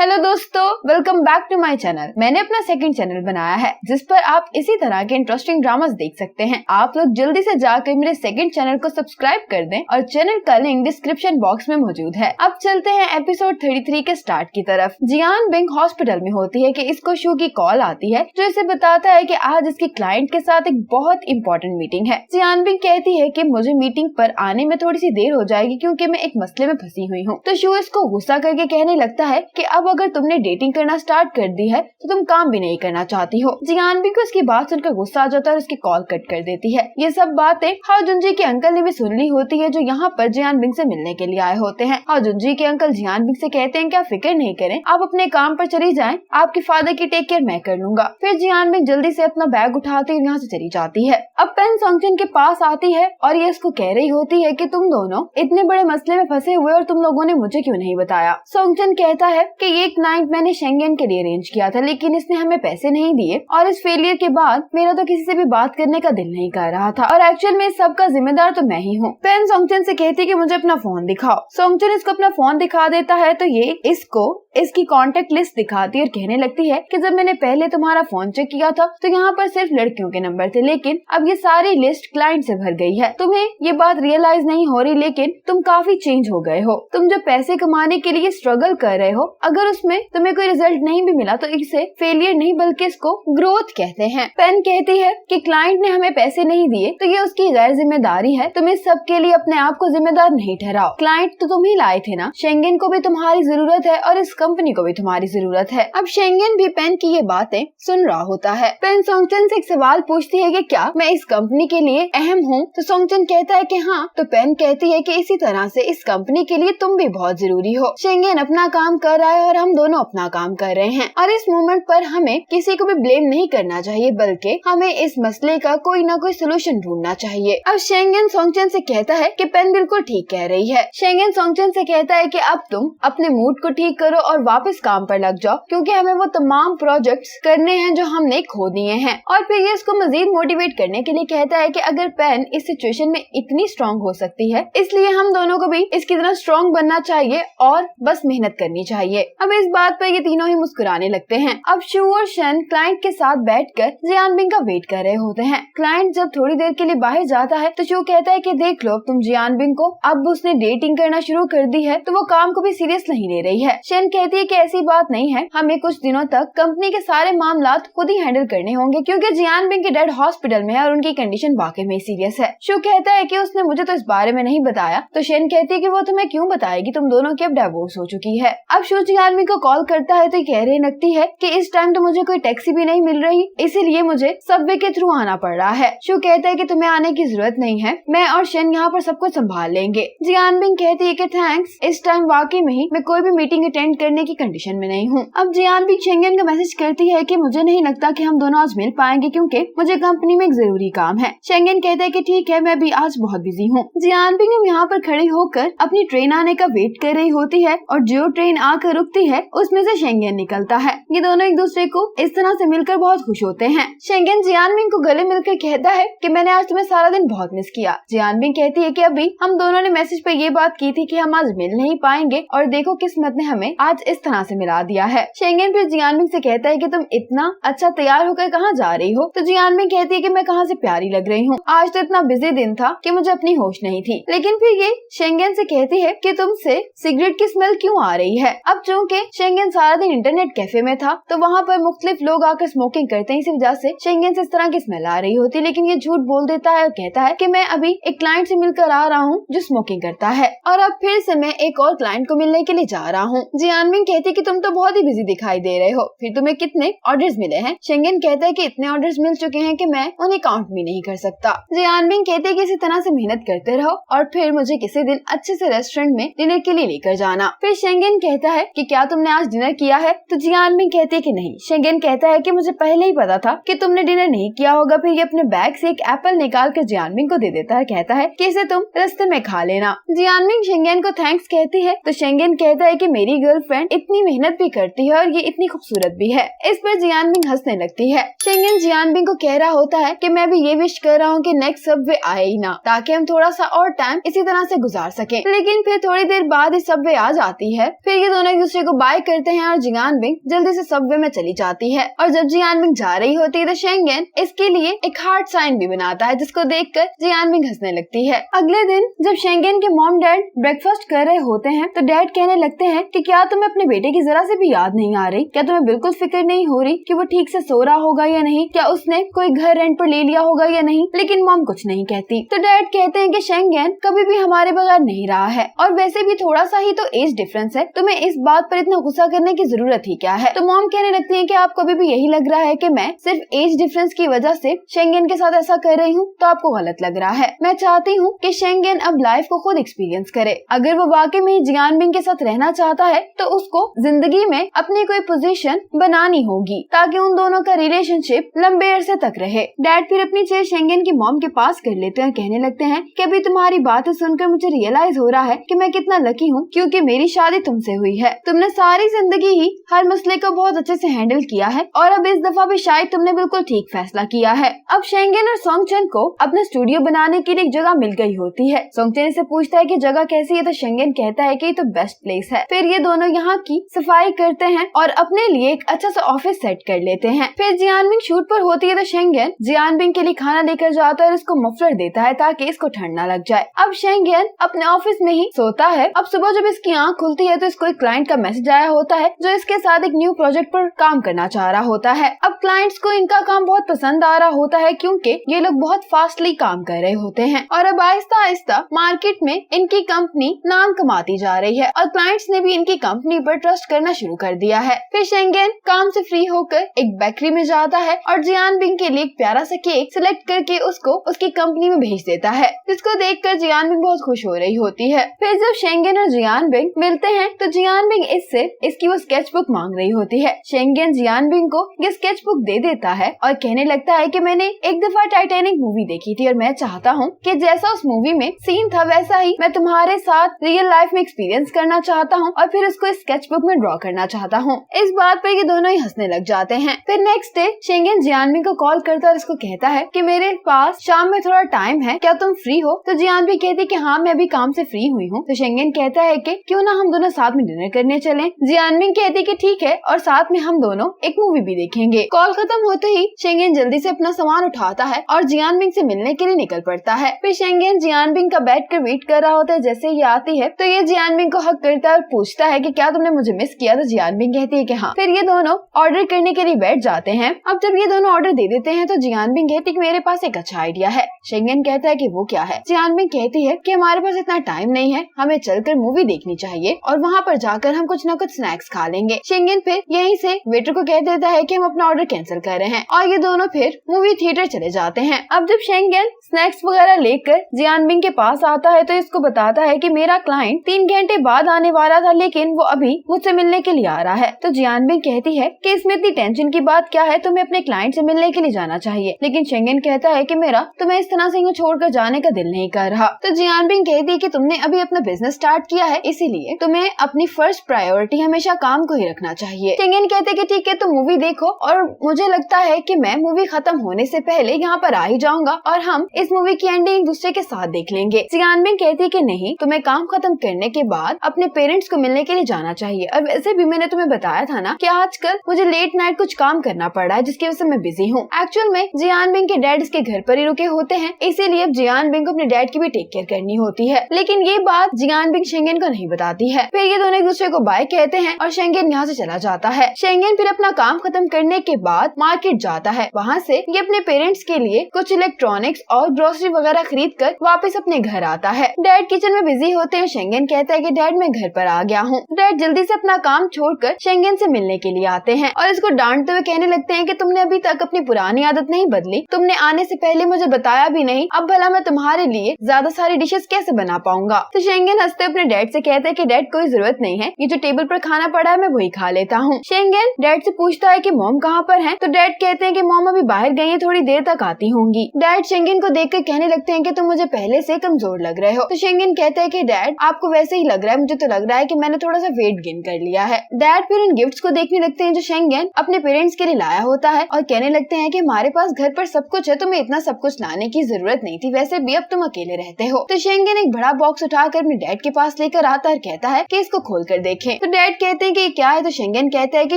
Hello दोस्तों, welcome back to my channel. मैंने अपना सेकंड चैनल बनाया है जिस पर आप इसी तरह के इंटरेस्टिंग ड्रामास देख सकते हैं। आप लोग जल्दी से जाकर मेरे सेकंड चैनल को सब्सक्राइब कर दें और चैनल का लिंक डिस्क्रिप्शन बॉक्स में मौजूद है। अब चलते हैं एपिसोड 33 के स्टार्ट की तरफ। जियान बिंग हॉस्पिटल में होती है कि इसको शू की कॉल आती है जो इसे बताता है कि आज इसके क्लाइंट के साथ एक बहुत इंपॉर्टेंट मीटिंग है। जियान बिंग कहती है कि मुझे मीटिंग पर आने में थोड़ी सी देर हो जाएगी क्योंकि मैं एक मसले में फंसी हुई हूँ। तो शू इसको गुस्सा करके कहने लगता है कि अब अगर तुमने डेटिंग करना स्टार्ट कर दी है तो तुम काम भी नहीं करना चाहती हो। जियान बिंग को इसकी बात सुनकर गुस्सा आ जाता है और उसकी कॉल कट कर देती है। ये सब बातें हाओ जुनजी के अंकल ने भी सुन ली होती है जो यहाँ पर जियान बिंग से मिलने के लिए आए होते हैं। हाओ जुनजी के अंकल जियान बिंग से कहते हैं कि आप फिक्र नहीं करें, आप अपने काम पर चली जाएं, आपके फादर की टेक केयर मैं कर लूंगा। फिर जियान बिंग जल्दी से अपना बैग उठाती हुई यहाँ से चली जाती है। अब पेन सोंगचन के पास आती है और ये इसको कह रही होती है कि तुम दोनों इतने बड़े मसले में फंसे हुए और तुम लोगों ने मुझे क्यों नहीं बताया। सोंगचन कहता है कि ये क्लाइंट मैंने शेंगेन के लिए अरेंज किया था लेकिन इसने हमें पैसे नहीं दिए और इस फेलियर के बाद मेरा तो किसी से भी बात करने का दिल नहीं कर रहा था और एक्चुअल में इस सब का जिम्मेदार तो मैं ही हूँ। पेन सोंगचन से कहती है कि मुझे अपना फोन दिखाओ। सोंगचन इसको अपना फोन दिखा देता है तो ये इसको इसकी कांटेक्ट लिस्ट दिखाती है और कहने लगती है कि जब मैंने पहले तुम्हारा फोन चेक किया था तो यहाँ पर सिर्फ लड़कियों के नंबर थे लेकिन अब ये सारी लिस्ट क्लाइंट से भर गई है। तुम्हें ये बात रियलाइज नहीं हो रही लेकिन तुम काफी चेंज हो गए हो। तुम जो पैसे कमाने के लिए स्ट्रगल कर रहे हो अगर उसमें तुम्हें कोई रिजल्ट नहीं भी मिला तो इसे फेलियर नहीं बल्कि इसको ग्रोथ कहते हैं। पेन कहती है कि क्लाइंट ने हमें पैसे नहीं दिए तो ये उसकी गैर जिम्मेदारी है, तुम इस सब के लिए अपने आप को जिम्मेदार नहीं ठहराओ। क्लाइंट तो तुम ही लाए थे ना, शेंगेन को भी तुम्हारी जरूरत है और इस कंपनी को भी तुम्हारी जरूरत है। अब शेंगेन भी पेन की ये बातें सुन रहा होता है। पेन सोंगचन से एक सवाल पूछती है कि क्या मैं इस कंपनी के लिए अहम हूँ, तो सोंगचन कहता है कि हाँ। तो पेन कहती है कि इसी तरह से इस कंपनी के लिए तुम भी बहुत जरूरी हो। शेंगेन अपना काम कर रहा है और हम दोनों अपना काम कर रहे हैं और इस मोमेंट पर हमें किसी को भी ब्लेम नहीं करना चाहिए बल्कि हमें इस मसले का कोई ना कोई सोल्यूशन ढूंढना चाहिए। अब शेंगेन सोंगचन से कहता है कि पेन बिल्कुल ठीक कह रही है। शेंगेन सोंगचन से कहता है कि अब तुम अपने मूड को ठीक करो और वापस काम पर लग जाओ क्योंकि हमें वो तमाम प्रोजेक्ट्स करने हैं जो हमने खो दिए हैं। और फिर ये इसको मजीद मोटिवेट करने के लिए कहता है कि अगर पेन इस सिचुएशन में इतनी स्ट्रॉन्ग हो सकती है इसलिए हम दोनों को भी इसकी तरह स्ट्रॉन्ग बनना चाहिए और बस मेहनत करनी चाहिए। अब इस बात पर ये तीनों ही मुस्कुराने लगते हैं। अब शू और शन क्लाइंट के साथ बैठकर जियान बिंग का वेट कर रहे होते हैं। क्लाइंट जब थोड़ी देर के लिए बाहर जाता है तो शू कहता है कि देख लो तुम जियान बिंग को, अब उसने डेटिंग करना शुरू कर दी है तो वो काम को भी सीरियस नहीं ले रही है। शन कहती है कि ऐसी बात नहीं है, हमें कुछ दिनों तक कंपनी के सारे मामला खुद ही हैंडल करने होंगे क्योंकि जियान बिंग के डैड हॉस्पिटल में है और उनकी कंडीशन वाकई में सीरियस है। शू कहता है कि उसने मुझे तो इस बारे में नहीं बताया। तो शन कहती है कि वो तुम्हें क्यों बताएगी, तुम दोनों की अब डिवोर्स हो चुकी है। अब शू जियान बिंग को कॉल करता है तो कह रही लगती है कि इस टाइम तो मुझे कोई टैक्सी भी नहीं मिल रही इसीलिए मुझे सबवे के थ्रू आना पड़ रहा है। शू कहता है कि तुम्हें आने की जरूरत नहीं है, मैं और शन यहाँ पर सब कुछ संभाल लेंगे। जियान बिंग कहती है कि थैंक्स, इस टाइम वाकई में ही मैं कोई भी मीटिंग अटेंड करने की कंडीशन में नहीं हूँ। अब जियान बिंग शेंगेन को मैसेज करती है कि मुझे नहीं लगता कि हम दोनों आज मिल पाएंगे क्योंकि मुझे कंपनी में एक जरूरी काम है। शेंगेन कहता है कि ठीक है, मैं भी आज बहुत बिजी हूँ। जियान बिंग अब यहाँ पर खड़ी होकर अपनी ट्रेन आने का वेट कर रही होती है और जो ट्रेन आकर रुकती है उसमें से शेंगेन निकलता है। ये दोनों एक दूसरे को इस तरह से मिलकर बहुत खुश होते हैं। शेंगेन जियान बिंग को गले मिलकर कहता है कि मैंने आज तुम्हें सारा दिन बहुत मिस किया। जियान बिंग कहती है कि अभी हम दोनों ने मैसेज पे ये बात की थी कि हम आज मिल नहीं पाएंगे और देखो किस्मत ने हमें आज इस तरह से मिला दिया है। शेंगेन फिर जियान बिंग से कहता है कि तुम इतना अच्छा तैयार होकर कहाँ जा रही हो। तो जियान बिंग कहती है कि मैं कहाँ से प्यारी लग रही हूँ, आज तो इतना बिजी दिन था कि मुझे अपनी होश नहीं थी। लेकिन फिर ये शेंगेन से कहती है कि तुमसे सिगरेट की स्मेल क्यों आ रही है। अब चूँकि शेंगेन सारा दिन इंटरनेट कैफे में था तो वहाँ पर मुख्तलिफ लोग आकर स्मोकिंग करते हैं, इसी वजह से शेंगेन से इस तरह की स्मेल आ रही होती है। लेकिन ये झूठ बोल देता है और कहता है कि मैं अभी एक क्लाइंट से मिलकर आ रहा हूँ जो स्मोकिंग करता है और अब फिर से मैं एक और क्लाइंट को मिलने के लिए जा रहा हूँ। जियान बिंग कहती है कि तुम तो बहुत ही बिजी दिखाई दे रहे हो, फिर तुम्हें कितने ऑर्डर्स मिले हैं। शेंगेन कहता है कि इतने ऑर्डर्स मिल चुके हैं कि मैं उन्हें काउंट भी नहीं कर सकता। जियान बिंग कहते हैं कि इसी तरह से मेहनत करते रहो और फिर मुझे किसी दिन अच्छे से रेस्टोरेंट में डिनर के लिए लेकर जाना। फिर शेंगेन कहता है कि क्या तुमने आज डिनर किया है। तो जियान बिंग कहती है कि नहीं। शेंगेन कहता है कि मुझे पहले ही पता था कि तुमने डिनर नहीं किया होगा। फिर ये अपने बैग से एक एप्पल निकाल कर जियान बिंग को दे देता है, कहता है कि इसे तुम रास्ते में खा लेना। जियान बिंग शेंगेन को थैंक्स कहती है तो शेंगेन कहता है कि मेरी गर्लफ्रेंड डैड इतनी मेहनत भी करती है और ये इतनी खूबसूरत भी है। इस पर जियानबिंग हंसने लगती है। शेंगेन जियानबिंग को कह रहा होता है कि मैं भी ये विश कर रहा हूँ कि नेक्स्ट सबवे आए ही ना, ताकि हम थोड़ा सा और टाइम इसी तरह से गुजार सके। लेकिन फिर थोड़ी देर बाद इस सबवे आ जाती है। फिर ये दोनों एक दूसरे को बाय करते हैं और जियानबिंग जल्दी से सबवे में चली जाती है। और जब जियानबिंग जा रही होती है तो शेंगेन इसके लिए एक हार्ट साइन भी बनाता है, जिसको देखकर जियानबिंग हंसने लगती है। अगले दिन जब शेंगेन के मॉम डैड ब्रेकफास्ट कर रहे होते हैं तो डैड कहने लगते हैं कि क्या तुम्हें अपने बेटे की जरा से भी याद नहीं आ रही? क्या तुम्हें बिल्कुल फिक्र नहीं हो रही कि वो ठीक से सो रहा होगा या नहीं? क्या उसने कोई घर रेंट पर ले लिया होगा या नहीं? लेकिन मॉम कुछ नहीं कहती। तो डैड कहते हैं कि शेंगेन कभी भी हमारे बगैर नहीं रहा है, और वैसे भी थोड़ा सा ही तो एज डिफरेंस है, तुम्हें इस बात पर इतना गुस्सा करने की जरूरत ही क्या है? तो मॉम कहने लगती है कि आपको अभी भी यही लग रहा है कि मैं सिर्फ एज डिफरेंस की वजह से शेंगेन के साथ ऐसा कर रही हूँ, तो आपको गलत लग रहा है। मैं चाहती हूँ कि शेंगेन अब लाइफ को खुद एक्सपीरियंस करे। अगर वो वाकई में जियानबिंग के साथ रहना चाहता है तो उसको जिंदगी में अपनी कोई पोजीशन बनानी होगी, ताकि उन दोनों का रिलेशनशिप लंबे अरसे तक रहे। डैड फिर अपनी चेयर शेंगेन की मॉम के पास कर लेते हैं, कहने लगते हैं कि अभी तुम्हारी बातें सुनकर मुझे रियलाइज हो रहा है कि मैं कितना लकी हूँ, क्योंकि मेरी शादी तुमसे हुई है। तुमने सारी जिंदगी ही हर मसले को बहुत अच्छे से हैंडल किया है, और अब इस दफा भी शायद तुमने बिल्कुल ठीक फैसला किया है। अब शेंगेन और सोंगचन को अपना स्टूडियो बनाने के लिए एक जगह मिल गई होती है। सोंगचन से पूछता है कि जगह कैसी है, तो शेंगेन कहता है कि ये तो बेस्ट प्लेस है। फिर ये दोनों यहाँ की सफाई करते हैं और अपने लिए एक अच्छा सा ऑफिस सेट कर लेते हैं। फिर जियानबिंग शूट पर होती है तो शेंगेन जियानबिंग के लिए खाना लेकर जाता है और इसको मफलर देता है ताकि इसको ठंड न लग जाए। अब शेंगेन अपने ऑफिस में ही सोता है। अब सुबह जब इसकी आंख खुलती है तो इसको एक क्लाइंट का मैसेज आया होता है जो इसके साथ एक न्यू प्रोजेक्ट पर काम करना चाह रहा होता है। अब क्लाइंट्स को इनका काम बहुत पसंद आ रहा होता है, क्योंकि ये लोग बहुत फास्टली काम कर रहे होते हैं, और अब आहिस्ता आहिस्ता मार्केट में इनकी कंपनी नाम कमाती जा रही है और क्लाइंट्स ने भी इनकी कंपनी पर ट्रस्ट करना शुरू कर दिया है। फिर शेंगेन काम से फ्री होकर एक बेकरी में जाता है और जियानबिंग के लिए एक प्यारा सा केक सिलेक्ट करके उसको उसकी कंपनी में भेज देता है, जिसको देखकर जियानबिंग बहुत खुश हो रही होती है। फिर जब शेंगेन और जियानबिंग मिलते हैं तो जियानबिंग इससे इसकी वो स्केच बुक मांग रही होती है। शेंगेन जियानबिंग को ये स्केच बुक दे देता है और कहने लगता है कि मैंने एक दफा टाइटैनिक मूवी देखी थी और मैं चाहता हूँ कि जैसा उस मूवी में सीन था वैसा ही मैं तुम्हारे साथ रियल लाइफ में एक्सपीरियंस करना चाहता हूँ और फिर उसको स्केच बुक में ड्रॉ करना चाहता हूँ। इस बात पर ये दोनों ही हंसने लग जाते हैं। फिर नेक्स्ट डे शेंगेन जियानबिंग को कॉल करता है और उसको कहता है कि मेरे पास शाम में थोड़ा टाइम है, क्या तुम फ्री हो? तो जियानबिंग कहती है कि हाँ मैं अभी काम से फ्री हुई हूँ। तो शेंगेन कहता है कि क्यों ना हम दोनों साथ में डिनर करने चलें। जियानबिंग कहती है कि ठीक है, और साथ में हम दोनों एक मूवी भी देखेंगे। कॉल खत्म होते ही शेंगेन जल्दी से अपना सामान उठाता है और जियानबिंग से मिलने के लिए निकल पड़ता है। फिर शेंगेन जियानबिंग का बैठ कर वेट कर रहा होता है। जैसे ये आती है तो ये जियानबिंग को हक करता है और पूछता है कि क्या तुमने मुझे मिस किया? तो जियानबिंग कहती है कि हाँ। फिर ये दोनों ऑर्डर करने के लिए बैठ जाते हैं। अब जब ये दोनों ऑर्डर दे देते हैं तो जियानबिंग कहती है कि मेरे पास एक अच्छा आइडिया है। शेंगेन कहता है कि वो क्या है? जियानबिंग कहती है कि हमारे पास इतना टाइम नहीं है, हमें चलकर मूवी देखनी चाहिए और वहाँ पर जाकर हम कुछ न कुछ स्नैक्स खा लेंगे। शेंगेन फिर यहीं से वेटर को कह देता है कि हम अपना ऑर्डर कैंसिल कर रहे हैं और ये दोनों फिर मूवी थिएटर चले जाते हैं। अब जब शेंगेन स्नैक्स वगैरह लेकर जियानबिंग के पास आता है तो इसको बताता है कि मेरा क्लाइंट 3 घंटे बाद आने वाला था, लेकिन वो अभी मुझसे मिलने के लिए आ रहा है। तो जियानबिंग कहती है कि इसमें इतनी टेंशन की बात क्या है, तुम्हें अपने क्लाइंट से मिलने के लिए जाना चाहिए। लेकिन शेंगेन कहता है कि मेरा तुम्हें इस तरह से यूं छोड़कर जाने का दिल नहीं कर रहा। तो जियानबिंग कहती है कि तुमने अभी अपना बिजनेस स्टार्ट किया है, इसीलिए तुम्हें अपनी फर्स्ट प्रायोरिटी हमेशा काम को ही रखना चाहिए। शेंगेन कहते कि ठीक है, तुम मूवी देखो और मुझे लगता है कि मैं मूवी खत्म होने से पहले यहाँ पर आ ही जाऊंगा और हम इस मूवी की एंडिंग एक दूसरे के साथ देख लेंगे। जियानबिंग कहती है कि नहीं, तुम्हें काम खत्म करने के बाद अपने पेरेंट्स को मिलने के लिए जाना चाहिए। और वैसे भी मैंने तुम्हें बताया था ना कि आजकल मुझे लेट नाइट कुछ काम करना पड़ रहा है, जिसकी वजह से मैं बिजी हूँ। एक्चुअल में जियानबिंग के डैड इसके घर पर ही रुके होते हैं, इसीलिए अब जियानबिंग को अपने डैड की भी टेक केयर करनी होती है। लेकिन ये बात जियानबिंग शेंगेन को नहीं बताती है। फिर ये दोनों एक दूसरे को बाय कहते हैं और शेंगेन यहाँ से चला जाता है। शेंगेन फिर अपना काम खत्म करने के बाद मार्केट जाता है। वहाँ से ये अपने पेरेंट्स के लिए कुछ इलेक्ट्रॉनिक्स और ग्रोसरी वगैरह खरीद कर वापस अपने घर आता है। डैड किचन में बिजी होते हैं। शेंगेन कहता है कि डैड मैं घर पर आ गया हूँ। डैड जल्दी से अपना काम छोड़कर शेंगेन से मिलने के लिए आते हैं और इसको डांटते हुए कहने लगते हैं कि तुमने अभी तक अपनी पुरानी आदत नहीं बदली, तुमने आने से पहले मुझे बताया भी नहीं, अब भला मैं तुम्हारे लिए ज्यादा सारी डिशेस कैसे बना पाऊंगा। तो शेंगेन हंसते अपने डैड से कहता है कि डैड कोई जरूरत नहीं है, ये जो टेबल पर खाना पड़ा है मैं वही खा लेता हूँ। शेंगेन डैड से पूछता है कि मॉम कहाँ पर है? तो डैड कहते हैं कि मॉम अभी बाहर गई है, थोड़ी देर तक आती होंगी। डैड शेंगेन को देखकर कहने लगते हैं कि तुम मुझे पहले से कमजोर लग रहे हो। तो शेंगेन कहता है कि डैड आपको वैसे ही लग रहा है, मुझे तो लग रहा है कि मैंने थोड़ा सा वेट गेन कर लिया है। डैड फिर इन गिफ्ट्स को देखने लगते हैं जो शेंगेन अपने पेरेंट्स के लिए लाया होता है और कहने लगते हैं कि हमारे पास घर पर सब कुछ है, तुम्हें इतना सब कुछ लाने की जरूरत नहीं थी, वैसे भी अब तुम अकेले रहते हो। तो शेंगेन एक बड़ा बॉक्स उठाकर अपने डैड के पास लेकर आता है और कहता है कि इसको खोल कर देखें। तो डैड कहते हैं कि ये क्या है। तो शेंगेन कहता है कि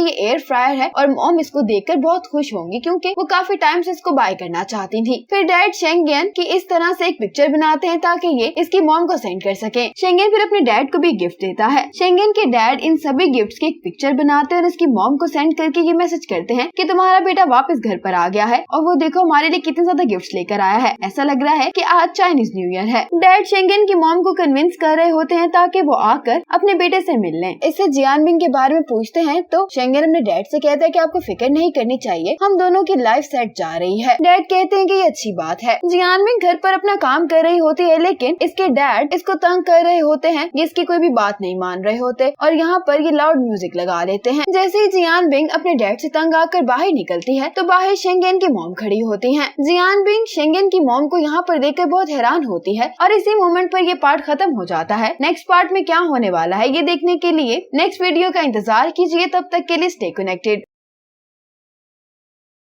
ये एयर फ्रायर है और मॉम इसको देखकर बहुत खुश होंगी क्योंकि वो काफी टाइम से इसको बाय करना चाहती थी। फिर डैड शेंगेन की इस तरह से एक पिक्चर बनाते हैं ताकि ये इसकी मॉम को सेंड कर सके। शेंगेन फिर अपने डैड को भी गिफ्ट देता है। शेंगेन के डैड इन सभी गिफ्ट्स की एक पिक्चर बनाते हैं और उसकी मॉम को सेंड करके ये मैसेज करते हैं कि तुम्हारा बेटा वापस घर पर आ गया है और वो देखो हमारे लिए कितने ज्यादा गिफ्ट्स लेकर आया है, ऐसा लग रहा है कि आज चाइनीज न्यू ईयर है। डैड शेंगेन की मॉम को कन्विंस कर रहे होते हैं ताकि वो आकर अपने बेटे से मिल लें। इससे जियानबिंग के बारे में पूछते हैं तो शेंगेन अपने डैड से कहता है कि आपको फिक्र नहीं करनी चाहिए, हम दोनों की लाइफ सेट जा रही है। डैड कहते हैं कि ये अच्छी बात है। जियानबिंग घर पर अपना काम कर रही होती है लेकिन इसके डैड इसको तंग कर रहे होते हैं, इसकी कोई भी बात नहीं मान रहे होते और यहाँ पर ये लाउड म्यूजिक लगा लेते हैं। जैसे ही जियानबिंग अपने डैड से तंग आकर बाहर निकलती है तो बाहर शेंगेन की मॉम खड़ी होती है। जियानबिंग शेंगेन की मॉम को यहाँ पर देखकर बहुत हैरान होती है और इसी मोमेंट पर ये पार्ट खत्म हो जाता है। नेक्स्ट पार्ट में क्या होने वाला है ये देखने के लिए नेक्स्ट वीडियो का इंतजार कीजिए। तब तक के लिए स्टे कनेक्टेड।